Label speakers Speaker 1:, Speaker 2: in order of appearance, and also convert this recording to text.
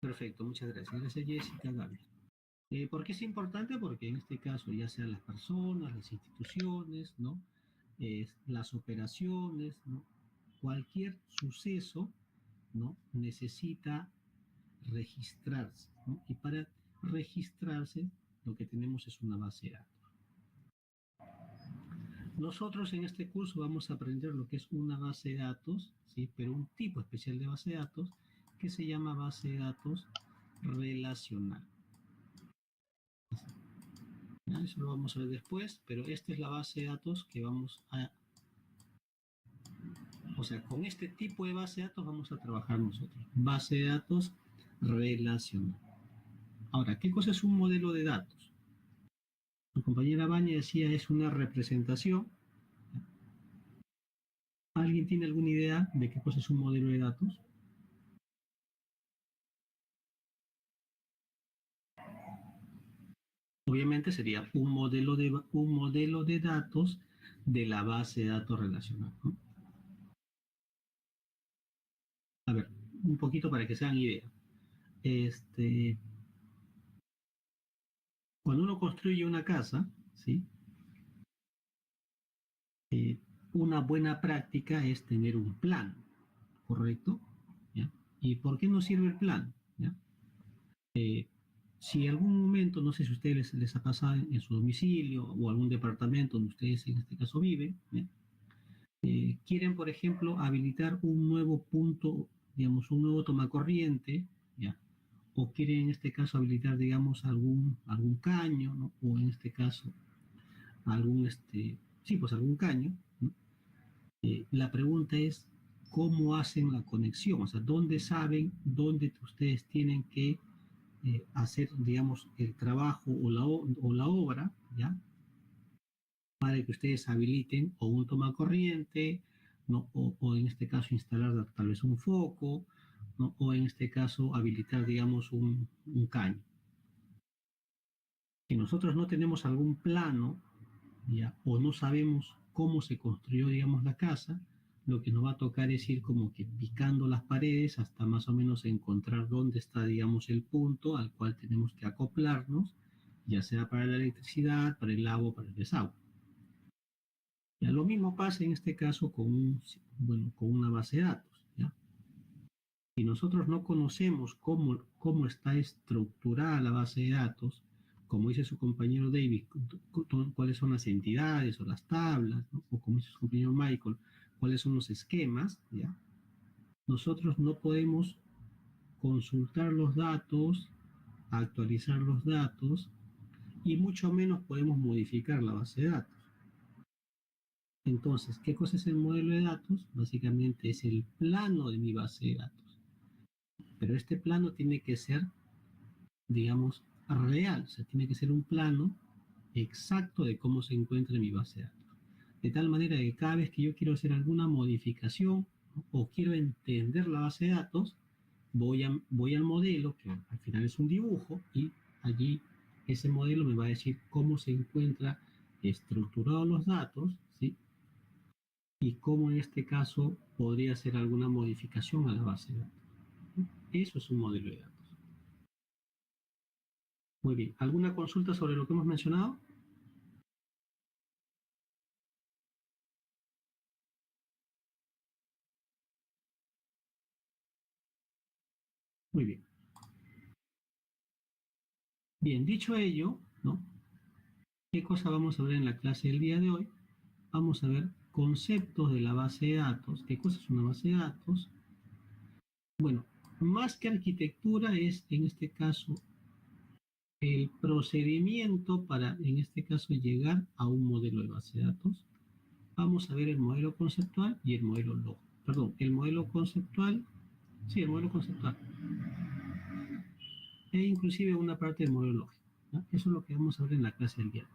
Speaker 1: Perfecto, muchas gracias. Gracias, Jessica, Gaby. ¿Por qué es importante? Porque en este caso, ya sean las personas, las instituciones, ¿no? Las operaciones, ¿no? Cualquier suceso, ¿no? Necesita registrarse, ¿no? Y para registrarse, lo que tenemos es una base de datos. Nosotros en este curso vamos a aprender lo que es una base de datos, ¿sí? Pero un tipo especial de base de datos que se llama base de datos relacional. Eso lo vamos a ver después, pero esta es la base de datos que vamos a... O sea, con este tipo de base de datos vamos a trabajar nosotros. Base de datos relacional. Ahora, ¿qué cosa es un modelo de datos? Su compañera Baña decía es una representación. ¿Alguien tiene alguna idea de qué cosa es un modelo de datos? Obviamente sería un modelo de datos de la base de datos relacional, ¿no? A ver, un poquito para que se hagan idea. Cuando uno construye una casa, ¿sí? Una buena práctica es tener un plan, ¿correcto? ¿Ya? ¿Y por qué no sirve el plan? ¿Ya? Si en algún momento, no sé si a ustedes les ha pasado en su domicilio o algún departamento donde ustedes en este caso viven, ¿ya? Quieren, por ejemplo, habilitar un nuevo punto, digamos, un nuevo tomacorriente, ¿ya? O quieren en este caso habilitar, digamos, algún caño, ¿no? O en este caso, algún caño, ¿no? La pregunta es, ¿cómo hacen la conexión? O sea, ¿dónde saben, dónde ustedes tienen que hacer, digamos, el trabajo o la obra, ¿ya? Para que ustedes habiliten o un tomacorriente, ¿no? O en este caso instalar tal vez un foco, ¿no? O en este caso habilitar, digamos, un caño. Si nosotros no tenemos algún plano, ¿ya? O no sabemos cómo se construyó, digamos, la casa, lo que nos va a tocar es ir como que picando las paredes hasta más o menos encontrar dónde está, digamos, el punto al cual tenemos que acoplarnos, ya sea para la electricidad, para el agua, para el desagüe. Ya, lo mismo pasa en este caso con una base de datos, ¿ya? Si nosotros no conocemos cómo está estructurada la base de datos, como dice su compañero David, cuáles son las entidades o las tablas, ¿no? O como dice su compañero Michael, cuáles son los esquemas, ¿ya? Nosotros no podemos consultar los datos, actualizar los datos y mucho menos podemos modificar la base de datos. Entonces, ¿qué cosa es el modelo de datos? Básicamente es el plano de mi base de datos. Pero este plano tiene que ser, digamos, real, o sea, tiene que ser un plano exacto de cómo se encuentra mi base de datos. De tal manera que cada vez que yo quiero hacer alguna modificación, ¿no? O quiero entender la base de datos, voy al modelo, que al final es un dibujo, y allí ese modelo me va a decir cómo se encuentra estructurados los datos, ¿sí? Y cómo en este caso podría hacer alguna modificación a la base de datos. Eso es un modelo de datos. Muy bien. ¿Alguna consulta sobre lo que hemos mencionado? Muy bien. Bien, dicho ello, ¿no? ¿Qué cosa vamos a ver en la clase del día de hoy? Vamos a ver conceptos de la base de datos. ¿Qué cosa es una base de datos? Bueno, más que arquitectura es, en este caso, el procedimiento para, en este caso, llegar a un modelo de base de datos. Vamos a ver el modelo conceptual y el modelo lógico. Perdón, el modelo conceptual, sí, el modelo conceptual. E inclusive una parte del modelo lógico, ¿no? Eso es lo que vamos a ver en la clase del día.